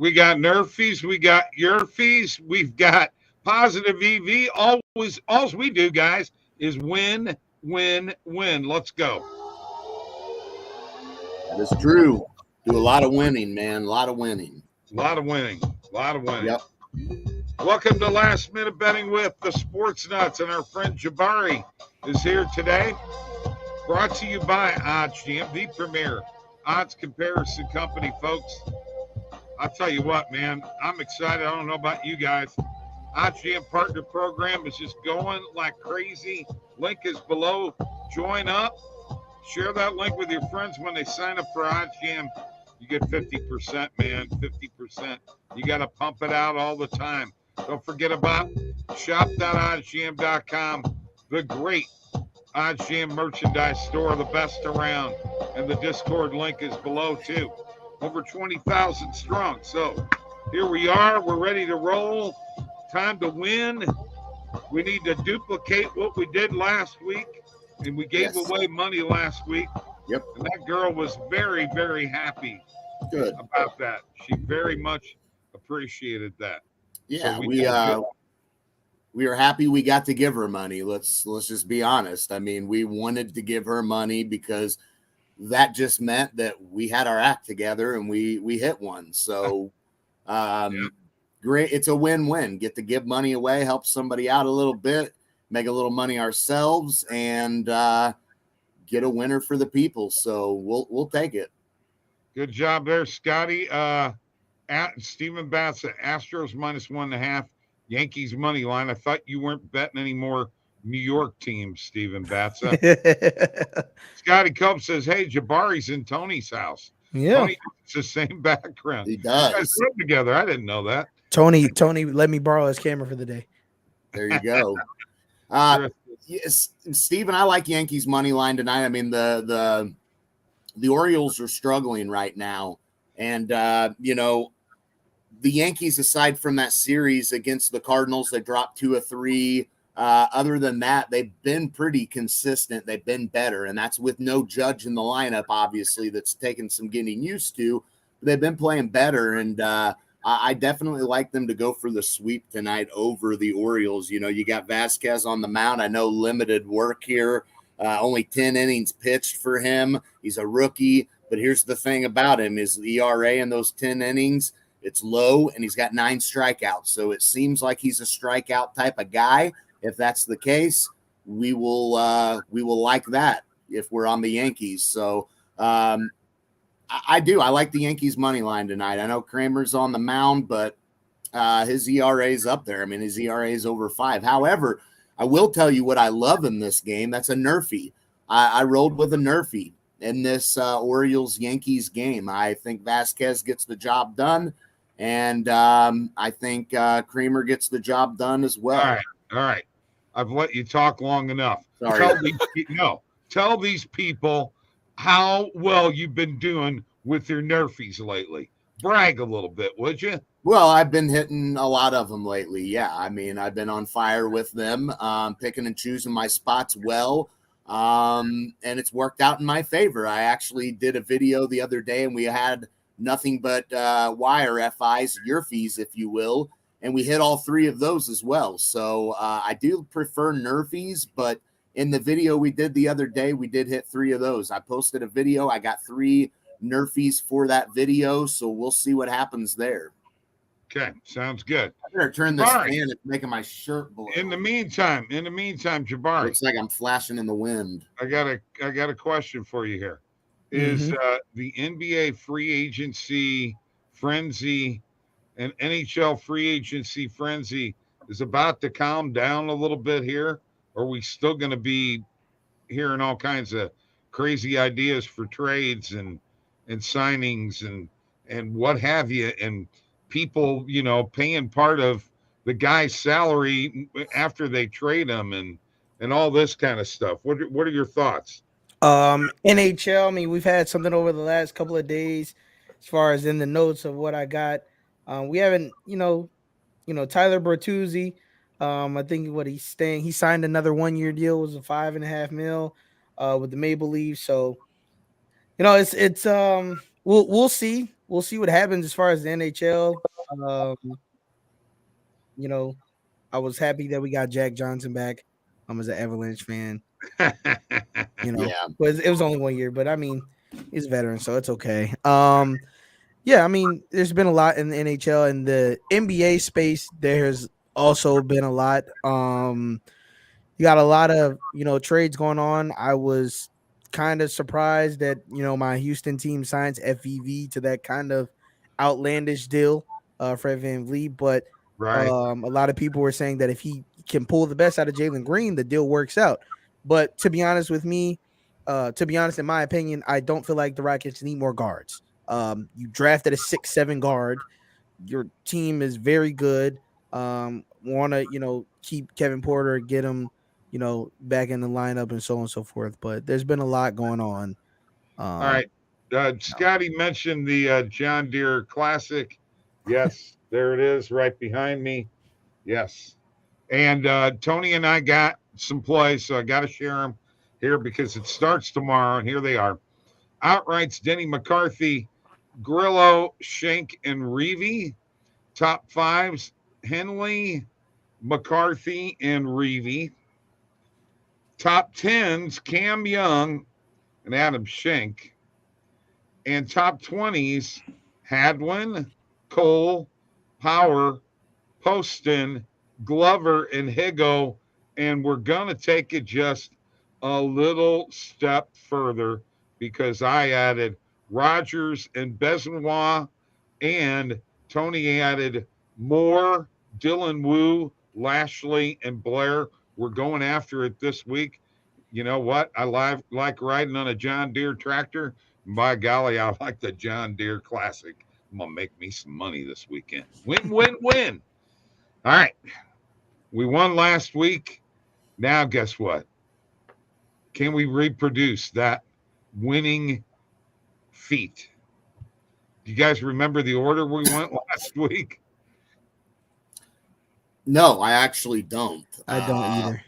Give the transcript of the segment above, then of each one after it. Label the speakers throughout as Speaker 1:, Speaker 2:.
Speaker 1: We got Nerfies. We got your fees. We've got positive EV. Always, all we do, guys, is win, win, win. Let's go.
Speaker 2: That is true. Do a lot of winning, man. A lot of winning.
Speaker 1: A lot of winning. A lot of winning.
Speaker 2: Yep.
Speaker 1: Welcome to Last Minute Betting with the Sports Nuts, and our friend Jabari is here today. Brought to you by OddsJam, the premier odds comparison company, folks. I'll tell you what, man, I'm excited. I don't know about you guys. OddsJam Partner Program is just going like crazy. Link is below. Join up. Share that link with your friends when they sign up for OddsJam. You get 50%, man, 50%. You got to pump it out all the time. Don't forget about shop.oddsjam.com, the great OddsJam merchandise store, the best around. And the Discord link is below, too. Over 20,000 strong. So here we are. We're ready to roll. Time to win. We need to duplicate what we did last week. And we gave away money last week.
Speaker 2: Yep.
Speaker 1: And that girl was very, very happy about that. She very much appreciated that.
Speaker 2: Yeah, so we are happy we got to give her money. Let's just be honest. I mean, we wanted to give her money because that just meant that we had our act together and we hit one. So great. It's a win-win. Get to give money away, help somebody out a little bit, make a little money ourselves, and get a winner for the people. So we'll take it.
Speaker 1: Good job there, Scotty. At Stephen Batts, Astros -1.5, Yankees money line. I thought you weren't betting any more New York teams, Stephen Batts. Scotty Cope says, "Hey, Jabari's in Tony's house."
Speaker 3: Yeah,
Speaker 1: Tony, it's the same background.
Speaker 2: He does.
Speaker 1: You guys live together. I didn't know that.
Speaker 3: Tony, let me borrow his camera for the day.
Speaker 2: There you go. Yes, Stephen, I like Yankees money line tonight. I mean, the Orioles are struggling right now, and the Yankees, aside from that series against the Cardinals, they dropped 2 of 3. Other than that, they've been pretty consistent. They've been better, and that's with no Judge in the lineup, obviously, that's taken some getting used to. But they've been playing better, and I definitely like them to go for the sweep tonight over the Orioles. You know, you got Vasquez on the mound. I know limited work here, only 10 innings pitched for him. He's a rookie, but here's the thing about him is the ERA in those 10 innings, it's low, and he's got 9 strikeouts. So it seems like he's a strikeout type of guy. If that's the case, we will like that if we're on the Yankees. So I do. I like the Yankees money line tonight. I know Kramer's on the mound, but his ERA is up there. I mean, his ERA is over 5. However, I will tell you what I love in this game. That's a Nerfie. I rolled with a Nerfie in this Orioles-Yankees game. I think Vasquez gets the job done, and I think Kramer gets the job done as well.
Speaker 1: All right. I've let you talk long enough.
Speaker 2: Sorry.
Speaker 1: Tell these people how well you've been doing with your Nerfies lately. Brag a little bit, would you?
Speaker 2: Well, I've been hitting a lot of them lately. Yeah, I mean, I've been on fire with them, picking and choosing my spots well, and it's worked out in my favor. I actually did a video the other day, and we had nothing but wire FIs, your fees, if you will, and we hit all 3 of those as well. So I do prefer Nerfies, but in the video we did the other day, we did hit 3 of those. I posted a video. I got 3 Nerfies for that video, so we'll see what happens there.
Speaker 1: Okay, sounds good.
Speaker 2: I better turn this fan. It's making my shirt blow.
Speaker 1: In the meantime, Jabari,
Speaker 2: looks like I'm flashing in the wind.
Speaker 1: I got a question for you here. Is the NBA free agency frenzy and NHL free agency frenzy is about to calm down a little bit here? Or are we still going to be hearing all kinds of crazy ideas for trades and signings and what have you, and people, paying part of the guy's salary after they trade him and all this kind of stuff? What are your thoughts?
Speaker 3: NHL, I mean, we've had something over the last couple of days as far as in the notes of what I got. We haven't, Tyler Bertuzzi, I think he signed another 1-year deal. It was a $5.5 million with the Maple Leafs. So, it's we'll see. we'll see what happens as far as the NHL. Um, you know, I was happy that we got Jack Johnson back. As an Avalanche fan,
Speaker 2: Yeah.
Speaker 3: but it was only 1 year. But I mean, he's a veteran, so it's okay. Yeah, I mean, there's been a lot in the NHL and the NBA space. There's also been a lot. You got a lot of trades going on. I was kind of surprised that my Houston team signs FVV to that kind of outlandish deal for Van Vliet, but
Speaker 1: Right.
Speaker 3: a lot of people were saying that if he can pull the best out of Jalen Green, the deal works out. But to be honest with me, in my opinion, I don't feel like the Rockets need more guards. You drafted a 6'7" guard. Your team is very good. Want to keep Kevin Porter, get him back in the lineup and so on and so forth. But there's been a lot going on.
Speaker 1: All right. Scotty mentioned the John Deere Classic. Yes, there it is right behind me. Yes. And Tony and I got some plays, so I got to share them here because it starts tomorrow, and here they are. Outrights, Denny McCarthy, Grillo, Schenk, and Reavy. Top fives, Henley, McCarthy, and Reavy. Top tens, Cam Young and Adam Schenk. And top 20s, Hadwin, Cole, Power, Poston, Glover, and Higo. And we're going to take it just a little step further because I added Rogers and Besnois, and Tony added Moore, Dylan Wu, Lashley, and Blair. We're going after it this week. You know what? I like riding on a John Deere tractor. By golly, I like the John Deere Classic. I'm going to make me some money this weekend. Win, win, win. All right. We won last week. Now, guess what? Can we reproduce that winning feat? Do you guys remember the order we went last week?
Speaker 2: No, I actually don't.
Speaker 3: I don't either.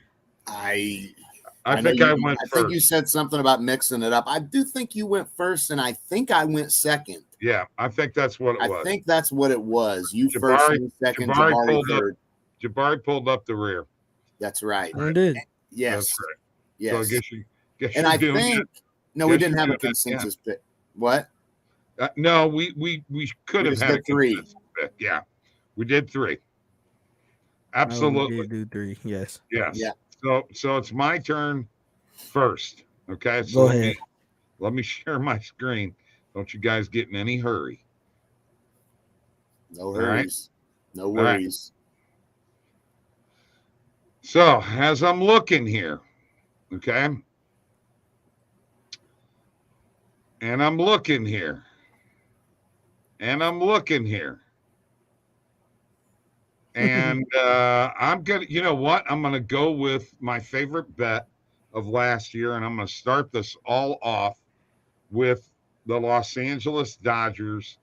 Speaker 1: I think I went first.
Speaker 2: I think you said something about mixing it up. I do think you went first, and I think I went second.
Speaker 1: Yeah, I think that's what it was.
Speaker 2: I think that's what it was. You first, and second, Jabari third.
Speaker 1: Jabari pulled up the rear.
Speaker 2: That's right.
Speaker 3: I did.
Speaker 2: Yes.
Speaker 1: That's right.
Speaker 2: Yes.
Speaker 1: So I guess you
Speaker 2: and I think we didn't have a consensus pick. What?
Speaker 1: No, we could have had a consensus pick. Yeah, we did 3. Absolutely.
Speaker 3: We did do 3. Yes.
Speaker 1: Yes.
Speaker 2: Yeah.
Speaker 1: So it's my turn first. Okay. So
Speaker 3: go ahead.
Speaker 1: Let me share my screen. Don't you guys get in any hurry.
Speaker 2: No hurries.
Speaker 1: Right?
Speaker 2: No worries.
Speaker 1: Right. So as I'm looking here, okay, and I'm looking here, and I'm looking here. And I'm going to, you know what? I'm going to go with my favorite bet of last year, and I'm going to start this all off with the Los Angeles Dodgers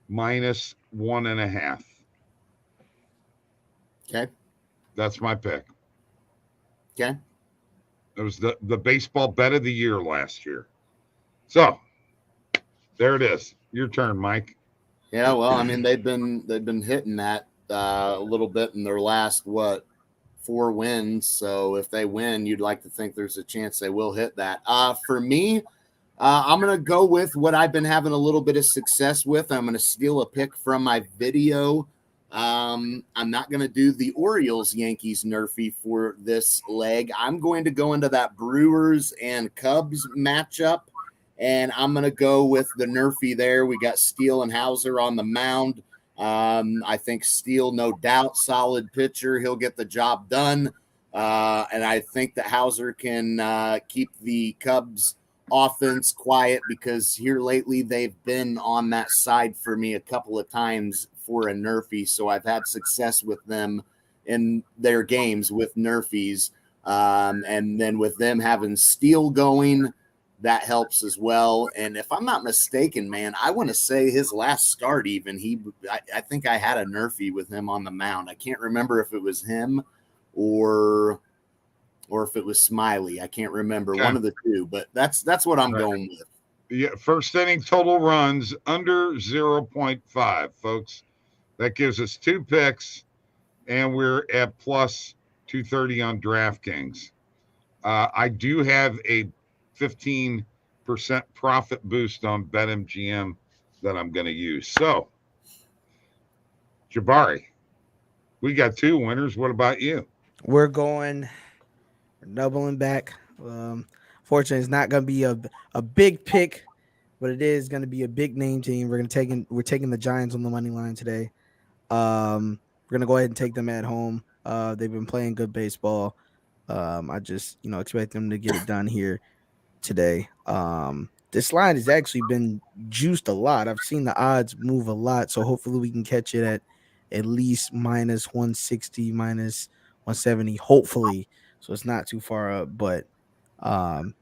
Speaker 1: minus 1.5.
Speaker 2: Okay.
Speaker 1: That's my pick.
Speaker 2: Okay.
Speaker 1: It was the baseball bet of the year last year. So there it is. Your turn, Mike.
Speaker 2: Yeah, well, I mean, they've been hitting that a little bit in their last 4 wins. So if they win, you'd like to think there's a chance they will hit that. For me, I'm going to go with what I've been having a little bit of success with. I'm going to steal a pick from my video. I'm not going to do the Orioles Yankees Nerfy for this leg. I'm going to go into that Brewers and Cubs matchup, and I'm going to go with the Nerfy there. We got Steele and Hauser on the mound. I think Steele, no doubt, solid pitcher. He'll get the job done. And I think that Hauser can keep the Cubs offense quiet because here lately they've been on that side for me a couple of times for a Nerfy. So I've had success with them in their games with Nerfies. And then with them having Steele going, that helps as well. And if I'm not mistaken, man, I want to say his last start, even I think I had a Nerfy with him on the mound. I can't remember if it was him or if it was Smiley. I can't remember, one of the two, but that's what I'm going with.
Speaker 1: Yeah, first inning total runs under 0.5, folks. That gives us 2 picks, and we're at plus 230 on DraftKings. I do have a 15% profit boost on BetMGM that I'm going to use. So, Jabari, we got 2 winners. What about you?
Speaker 3: We're doubling back. Fortunately, it's not going to be a big pick, but it is going to be a big name team. We're taking the Giants on the money line today. We're gonna go ahead and take them at home. They've been playing good baseball. I just expect them to get it done here today. This line has actually been juiced a lot. I've seen the odds move a lot, so hopefully we can catch it at least minus 160, minus 170. Hopefully, so it's not too far up. But um,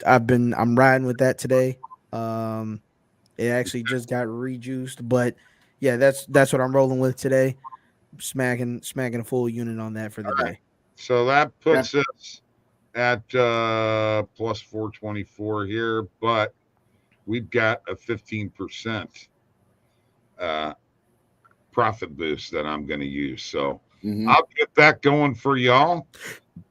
Speaker 3: I'm riding with that today. It actually just got rejuiced, but yeah, that's what I'm rolling with today. Smacking a full unit on that for the day.
Speaker 1: So that puts us at plus 424 here, but we've got a 15% profit boost that I'm going to use. So I'll get that going for y'all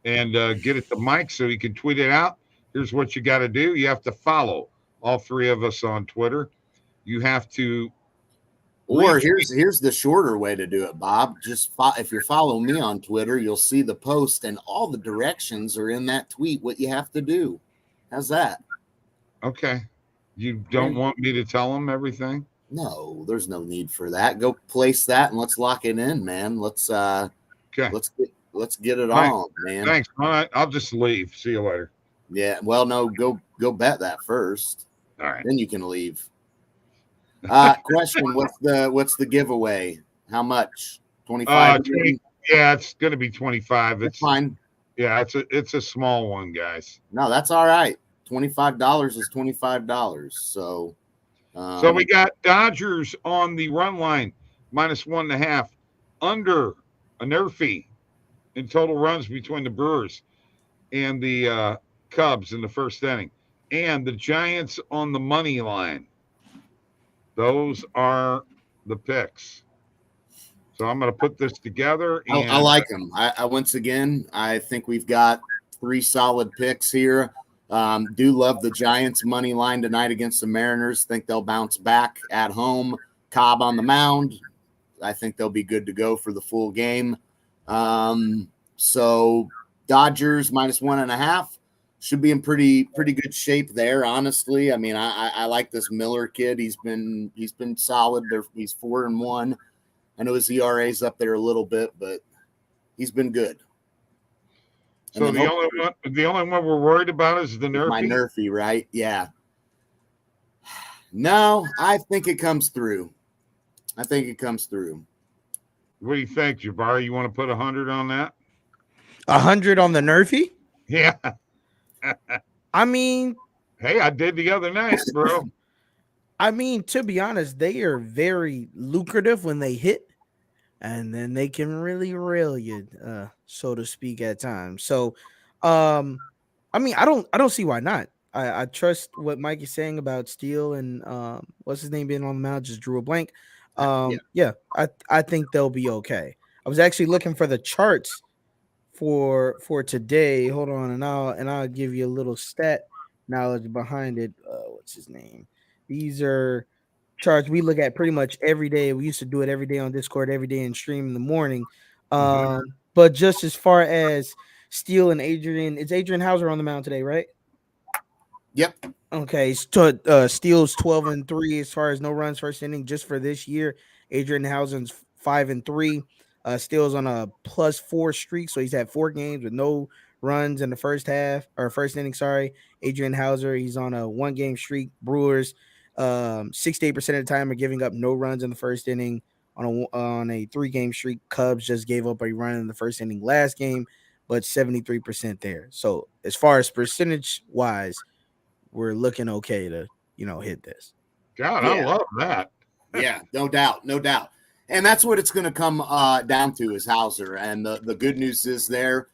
Speaker 1: and get it to Mike so he can tweet it out. Here's what you got to do. You have to follow all 3 of us on Twitter. You have to.
Speaker 2: Or here's the shorter way to do it, Bob. Just if you follow me on Twitter, you'll see the post and all the directions are in that tweet. What you have to do. How's that?
Speaker 1: Okay. You don't want me to tell them everything?
Speaker 2: No, there's no need for that. Go place that and let's lock it in, man. Let's get it on, man.
Speaker 1: Thanks. All right, I'll just leave. See you later.
Speaker 2: Yeah. Well, no, go bet that first.
Speaker 1: All right.
Speaker 2: Then you can leave. Question: What's the giveaway? How much? 25.
Speaker 1: Yeah, it's going to be 25. It's
Speaker 2: fine.
Speaker 1: Yeah, it's a small one, guys.
Speaker 2: No, that's all right. $25 is $25. So
Speaker 1: we got Dodgers on the run line minus 1.5, under a Nerfy in total runs between the Brewers and the Cubs in the first inning, and the Giants on the money line. Those are the picks. So I'm going to put this together. And
Speaker 2: I like them. I once again, I think we've got 3 solid picks here. Do love the Giants money line tonight against the Mariners. Think they'll bounce back at home. Cobb on the mound. I think they'll be good to go for the full game. So Dodgers minus 1.5. Should be in pretty good shape there, honestly. I mean, I like this Miller kid. He's been solid. He's 4-1. I know his ERA's up there a little bit, but he's been good.
Speaker 1: So the only one we're worried about is the Nerfy?
Speaker 2: My Nerfy, right? Yeah. No, I think it comes through. What do you
Speaker 1: think, Jabari? You want to put 100 on that?
Speaker 3: 100 on the Nerfy?
Speaker 1: Yeah.
Speaker 3: I mean,
Speaker 1: hey, I did the other night, bro.
Speaker 3: I mean, to be honest, they are very lucrative when they hit, and then they can really rail you, so to speak, at times. So, I mean, I don't see why not. I trust what Mike is saying about Steele and what's his name being on the mound. Just drew a blank. Yeah, I think they'll be okay. I was actually looking for the charts for today. Hold on, and I'll give you a little stat knowledge behind it. What's his name? These are charts we look at pretty much every day. We used to do it every day on Discord, every day and stream in the morning. But just as far as Steele and Adrian, it's Adrian Hauser on the mound today, right?
Speaker 2: Yep.
Speaker 3: Okay. Steele's 12-3 as far as no runs first inning just for this year. Adrian Hauser's 5-3. Steele's on a +4 streak, so he's had 4 games with no runs in the first inning. Sorry, Adrian Hauser, he's on a 1-game streak. Brewers, 68% of the time are giving up no runs in the first inning on a 3-game streak. Cubs just gave up a run in the first inning last game, but 73% there. So as far as percentage wise, we're looking okay to hit this.
Speaker 1: God, yeah. I love that.
Speaker 2: Yeah, no doubt. And that's what it's going to come down to is Hauser. And the good news is the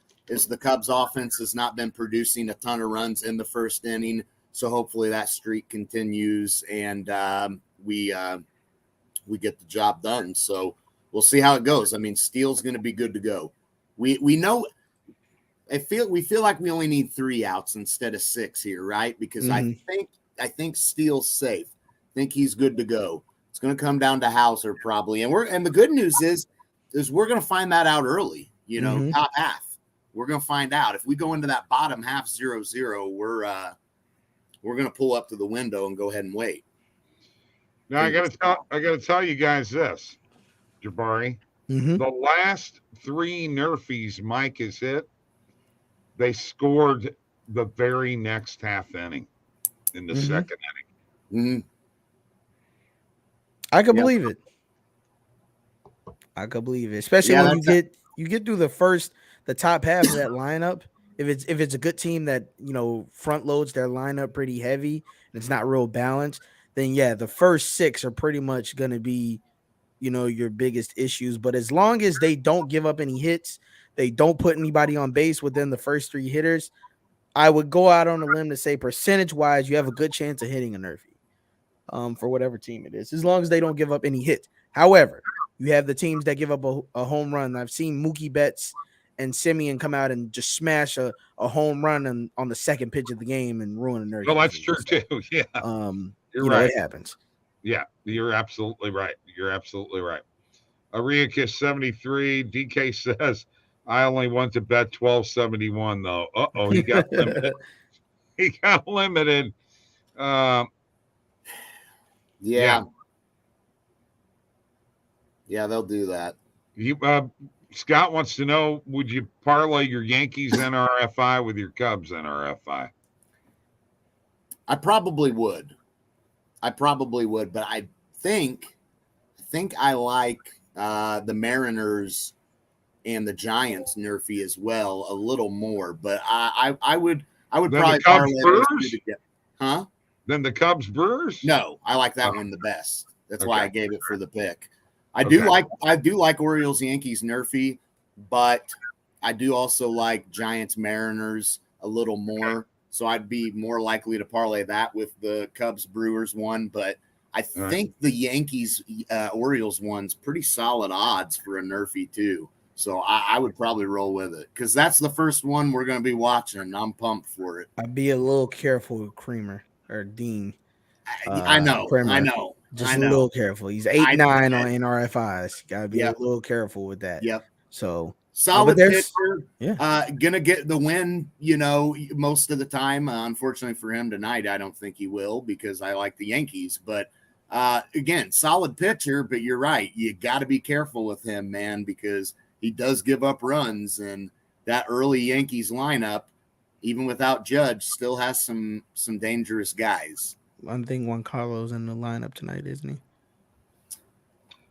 Speaker 2: Cubs offense has not been producing a ton of runs in the first inning. So hopefully that streak continues and we get the job done. So we'll see how it goes. I mean, Steele's going to be good to go. We know. We feel like we only need 3 outs instead of 6 here, right? Because I think Steele's safe. I think he's good to go. It's going to come down to Hauser probably, and the good news is we're going to find that out early. You know, top half. We're going to find out if we go into that bottom half 0-0. We're going to pull up to the window and go ahead and wait.
Speaker 1: Now I got to tell you guys this, Jabari. The last 3 Nerfies Mike has hit, they scored the very next half inning in the second inning.
Speaker 3: I could believe it. I could believe it, especially when you get through the top half of that lineup. If it's a good team that front loads their lineup pretty heavy and it's not real balanced, then the first 6 are pretty much going to be your biggest issues. But as long as they don't give up any hits, they don't put anybody on base within the first 3 hitters, I would go out on a limb to say percentage-wise, you have a good chance of hitting a Nerfie for whatever team it is, as long as they don't give up any hits. However, you have the teams that give up a home run. I've seen Mookie Betts and Simeon come out and just smash a home run on the second pitch of the game and ruin a Nerfie.
Speaker 1: Well, that's true, too. Yeah.
Speaker 3: You're right. It happens.
Speaker 1: Yeah, you're absolutely right. Ariakis 73. DK says, I only want to bet 1271 though. He got limited. He got limited.
Speaker 2: Yeah, they'll do that.
Speaker 1: Scott wants to know, would you parlay your Yankees NRFI with your Cubs NRFI?
Speaker 2: I probably would, but I think I like the Mariners and the Giants Nerfie as well a little more, but I would
Speaker 1: then
Speaker 2: probably parlay those 2 together. Huh?
Speaker 1: Then the Cubs Brewers?
Speaker 2: No, I like that one the best. That's why I gave it for the pick. I do like Orioles Yankees Nerfie, but I do also like Giants Mariners a little more. So I'd be more likely to parlay that with the Cubs Brewers one, but I think the Yankees Orioles one's pretty solid odds for a Nerfie too. So I would probably roll with it because that's the first one we're going to be watching. And I'm pumped for it.
Speaker 3: I'd be a little careful with Creamer or Dean.
Speaker 2: I know.
Speaker 3: Just a little careful. He's 8-9 on NRFIs. Got to be a little careful with that.
Speaker 2: Yep.
Speaker 3: So
Speaker 2: solid pitcher. Gonna get the win. Most of the time. Unfortunately for him tonight, I don't think he will because I like the Yankees. But again, solid pitcher. But you're right. You got to be careful with him, man, because he does give up runs, and that early Yankees lineup, even without Judge, still has some dangerous guys.
Speaker 3: I think Juan Carlos in the lineup tonight, isn't he?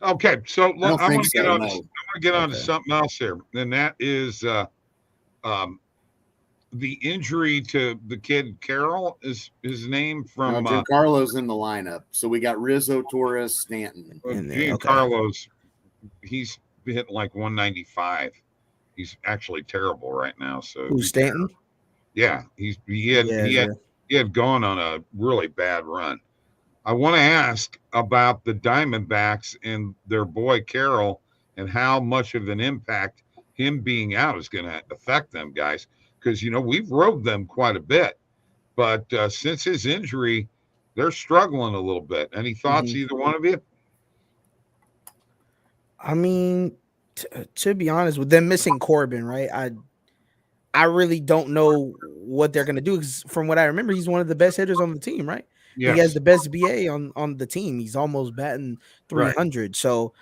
Speaker 1: Okay, so I want to get on to something else here, and that is the injury to the kid Carroll is his name from
Speaker 2: Giancarlo's in the lineup. So we got Rizzo, Torres, Stanton.
Speaker 1: Giancarlo's he's hitting like 195. He's actually terrible right now. So
Speaker 3: who's Stanton?
Speaker 1: Yeah, he had gone on a really bad run. I want to ask about the Diamondbacks and their boy Carroll and how much of an impact him being out is going to affect them, guys. Because, we've rode them quite a bit. But since his injury, they're struggling a little bit. Any thoughts, either one of you?
Speaker 3: I mean, to be honest, with them missing Corbin, right, I really don't know what they're going to do. Because from what I remember, he's one of the best hitters on the team, right? Yes. He has the best BA on the team. He's almost batting 300. Right. So,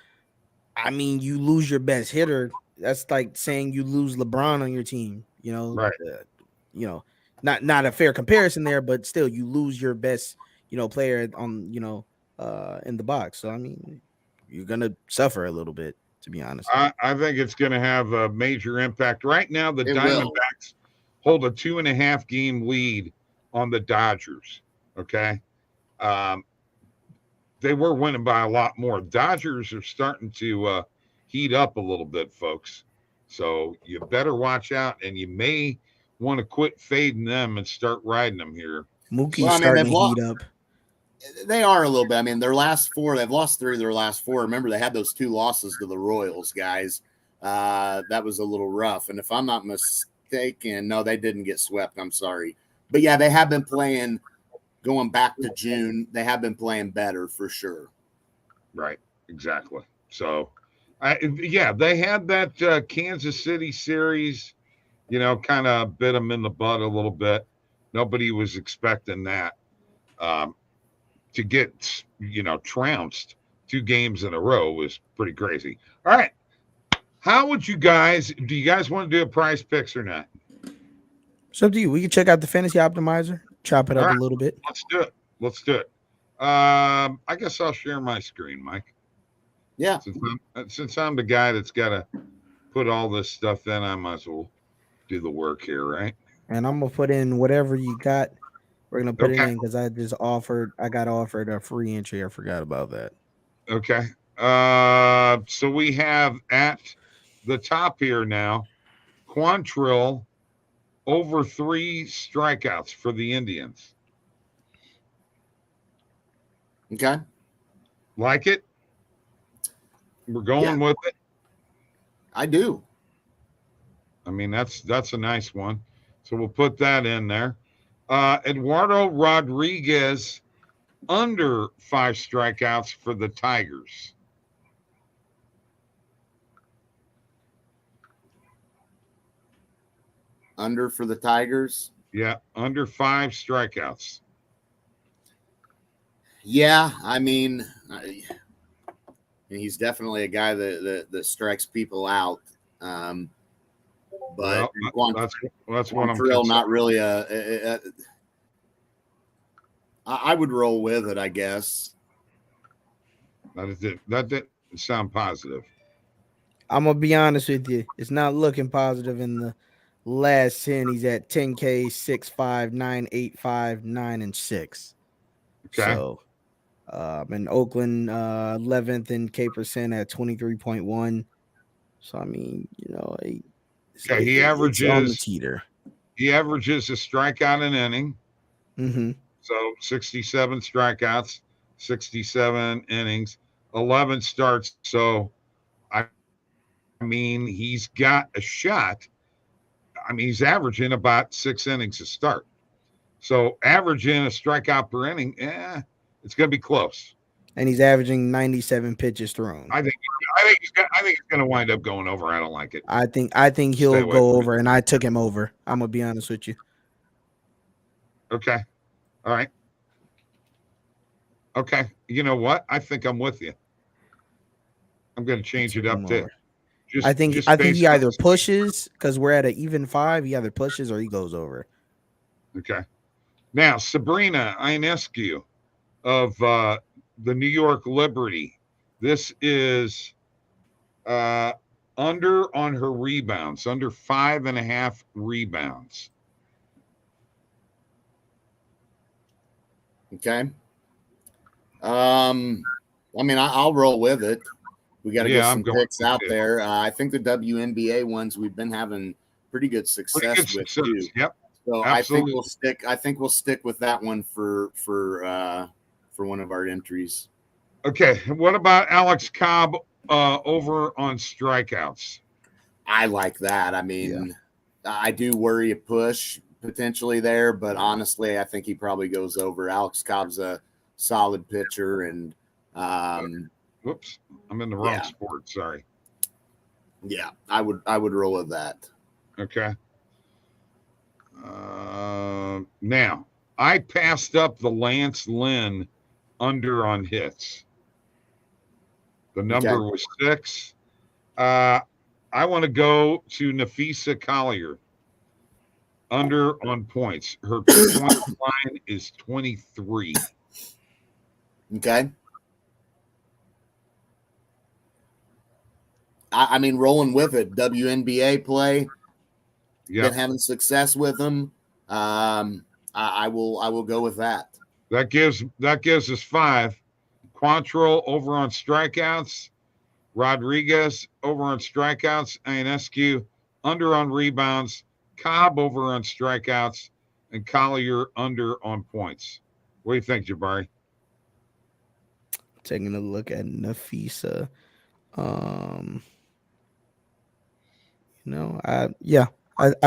Speaker 3: I mean, you lose your best hitter. That's like saying you lose LeBron on your team.
Speaker 1: Right?
Speaker 3: Not a fair comparison there, but still, you lose your best, player on, in the box. So, I mean, you're gonna suffer a little bit, to be honest.
Speaker 1: I think it's going to have a major impact. Right now, the Diamondbacks hold a 2.5 game lead on the Dodgers. Okay. They were winning by a lot more. Dodgers are starting to heat up a little bit, folks. So you better watch out, and you may want to quit fading them and start riding them here.
Speaker 3: Mookie's
Speaker 2: Well, I mean,
Speaker 3: starting
Speaker 2: they've
Speaker 3: to
Speaker 2: lost.
Speaker 3: heat up.
Speaker 2: They are a little bit. I mean, their last four, they've lost 3 of their last 4. Remember, they had those 2 losses to the Royals, guys. That was a little rough. And if I'm not mistaken, no, they didn't get swept. I'm sorry. But yeah, they have been playing going back to June. They have been playing better for sure.
Speaker 1: Right. Exactly. So, yeah, they had that Kansas City series, kind of bit them in the butt a little bit. Nobody was expecting that. To get, trounced 2 games in a row was pretty crazy. All right. How would do you guys want to do a prize picks or not?
Speaker 3: It's up to you. We can check out the fantasy optimizer, chop it up a little bit.
Speaker 1: Let's do it. I guess I'll share my screen, Mike.
Speaker 2: Yeah.
Speaker 1: Since I'm the guy that's got to put all this stuff in, I might as well do the work here, right?
Speaker 3: And I'm going to put in whatever you got. We're going to put it in because I got offered a free entry. I forgot about that.
Speaker 1: Okay. So we have at the top here now, Quantrill over 3 strikeouts for the Indians.
Speaker 2: Okay.
Speaker 1: Like it? We're going with it.
Speaker 2: I do.
Speaker 1: I mean, that's a nice one. So we'll put that in there. Eduardo Rodriguez under 5 strikeouts for the Tigers.
Speaker 2: Under for the Tigers?
Speaker 1: Yeah, under 5 strikeouts.
Speaker 2: Yeah, I mean, he's definitely a guy that strikes people out. But
Speaker 1: that's what I'm
Speaker 2: real, not really I would roll with it, I guess.
Speaker 1: That didn't sound positive.
Speaker 3: I'm gonna be honest with you. It's not looking positive in the last 10. He's at 10K, 6.5, 9.85, 9 and 6.
Speaker 1: Okay.
Speaker 3: So in Oakland, 11th in K percent at 23.1. So I mean,
Speaker 1: he averages
Speaker 3: on the teeter.
Speaker 1: He averages a strikeout an inning.
Speaker 3: Mm-hmm.
Speaker 1: So 67 strikeouts, 67 innings, 11 starts. So I mean, he's got a shot. I mean, he's averaging about 6 innings a start. So averaging a strikeout per inning, it's going to be close.
Speaker 3: And he's averaging 97 pitches thrown.
Speaker 1: I think he's going to wind up going over. I don't like it.
Speaker 3: I think he'll go over, and I took him over. I'm gonna be honest with you.
Speaker 1: Okay. All right. Okay. You know what? I think I'm with you. I'm going to change it up too.
Speaker 3: I think he either pushes because we're at an even 5. He either pushes or he goes over.
Speaker 1: Okay. Now Sabrina Ionescu of the New York Liberty. This is under on her rebounds, under 5.5 rebounds.
Speaker 2: Okay. I mean, I'll roll with it. We got to get some picks out there. I think the WNBA ones we've been having pretty good success with too.
Speaker 1: Yep.
Speaker 2: So absolutely. I think we'll stick with that one for one of our entries.
Speaker 1: Okay. What about Alex Cobb over on strikeouts?
Speaker 2: I like that. I mean, I do worry a push potentially there, but honestly, I think he probably goes over. Alex Cobb's a solid pitcher, and
Speaker 1: whoops, I'm in the wrong sport. Sorry.
Speaker 2: Yeah, I would roll with that.
Speaker 1: Okay. Now I passed up the Lance Lynn under on hits. The number was 6. I want to go to Nafisa Collier. Under on points. Her point line is 23.
Speaker 2: Okay. I mean, rolling with it. WNBA play. Been having success with them. I will go with that.
Speaker 1: That gives us 5. Quantrill over on strikeouts. Rodriguez over on strikeouts. Ionescu under on rebounds. Cobb over on strikeouts. and Collier under on points. What do you think, Jabari?
Speaker 3: Taking a look at Nafisa. I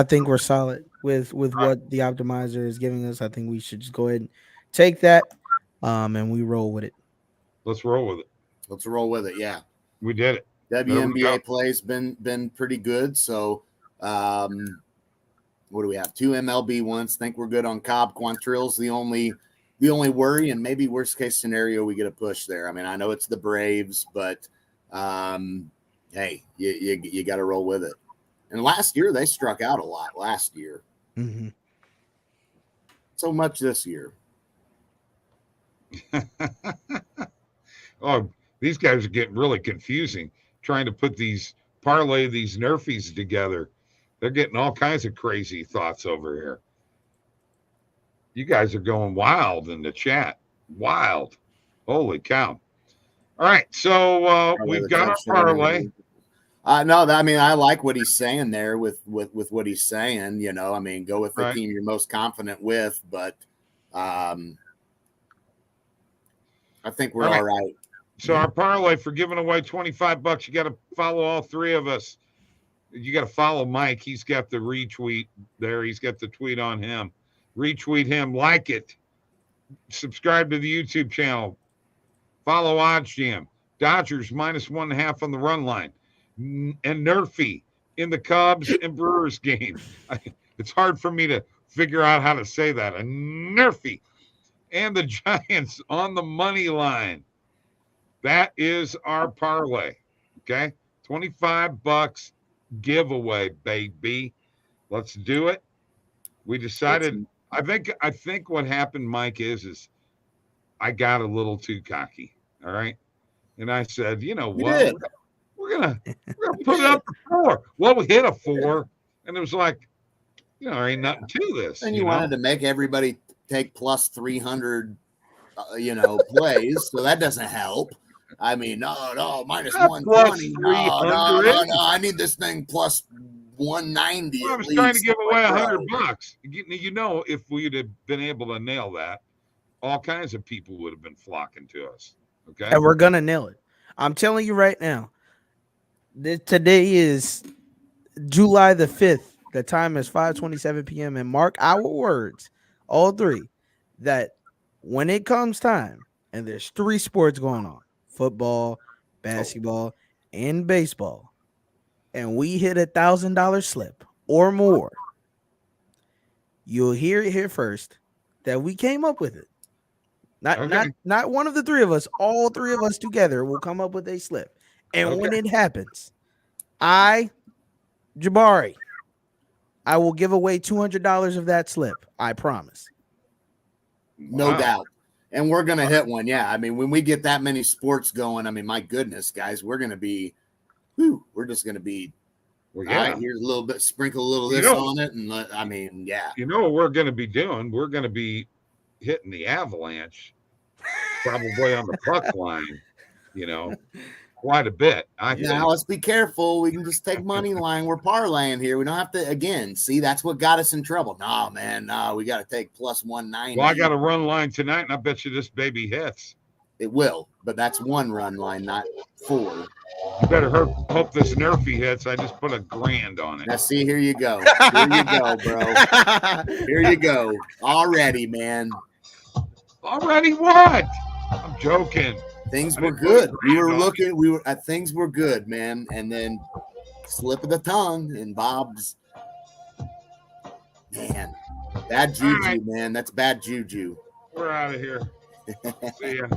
Speaker 3: think we're solid with what the optimizer is giving us. I think we should just go ahead and take that, and we roll with it.
Speaker 1: Let's roll with it.
Speaker 2: Let's roll with it. Yeah,
Speaker 1: we did it.
Speaker 2: WNBA play's been pretty good. So, what do we have? 2 MLB ones. Think we're good on Cobb. Quantrill's the only worry, and maybe worst case scenario we get a push there. I mean, I know it's the Braves, but hey, you got to roll with it. And last year they struck out a lot. Last year, so much this year.
Speaker 1: Oh, these guys are getting really confusing trying to put parlay these Nerfies together. They're getting all kinds of crazy thoughts over here. You guys are going wild in the chat. Wild. Holy cow. All right. So we've got our parlay.
Speaker 2: No, I mean, I like what he's saying there with what he's saying. You know, I mean, go with the team you're most confident with, but I think we're all right.
Speaker 1: So our parlay for giving away $25, you got to follow all three of us. You got to follow Mike. He's got the retweet there. He's got the tweet on him. Retweet him, like it. Subscribe to the YouTube channel. Follow OddsJam. Dodgers -1.5 on the run line. And Nerfy in the Cubs and Brewers game. It's hard for me to figure out how to say that. A Nerfy. And the Giants on the money line. That is our parlay. Okay? $25 giveaway, baby. Let's do it. We decided. I think what happened, Mike, is I got a little too cocky. All right. And I said, you know what? We're gonna put it up to 4. Well, we hit a 4, and it was like, you know, there ain't nothing to this.
Speaker 2: And you wanted to make everybody take plus 300, plays, so that doesn't help. I mean, no, -120. No, I need this thing plus 190.
Speaker 1: Well, I was trying to give away $100. You know, if we'd have been able to nail that, all kinds of people would have been flocking to us. Okay,
Speaker 3: and we're gonna nail it. I'm telling you right now. Today is July the 5th. The time is 5:27 p.m. And mark our words, all three, that when it comes time, and there's 3 sports going on: football, basketball, and baseball, and we hit $1,000 slip or more, you'll hear it here first that we came up with it. Not one of the 3 of us. All 3 of us together will come up with a slip. And when it happens, Jabari, I will give away $200 of that slip. I promise.
Speaker 2: No doubt. And we're going to hit one. Yeah. I mean, when we get that many sports going, I mean, my goodness, guys, we're going to be, we're just going to be, all right, here's a little bit, sprinkle a little this on it. And I mean, yeah.
Speaker 1: You know what we're going to be doing? We're going to be hitting the Avalanche, probably on the puck line, quite a bit.
Speaker 2: Now let's be careful. We can just take money line. We're parlaying here. We don't have to, again, see, that's what got us in trouble. No, man, no, we got to take plus 190.
Speaker 1: Well, I got a run line tonight, and I bet you this baby hits.
Speaker 2: It will, but that's 1 run line, not 4.
Speaker 1: You better hope this Nerfy hits. I just put $1,000 on it.
Speaker 2: Now, see, here you go. Here you go, bro. Here you go. Already, man.
Speaker 1: Already what? I'm joking.
Speaker 2: Things were good. Things were good, man. And then slip of the tongue and Bob's, man, bad juju, man. That's bad juju.
Speaker 1: We're out of here. See ya.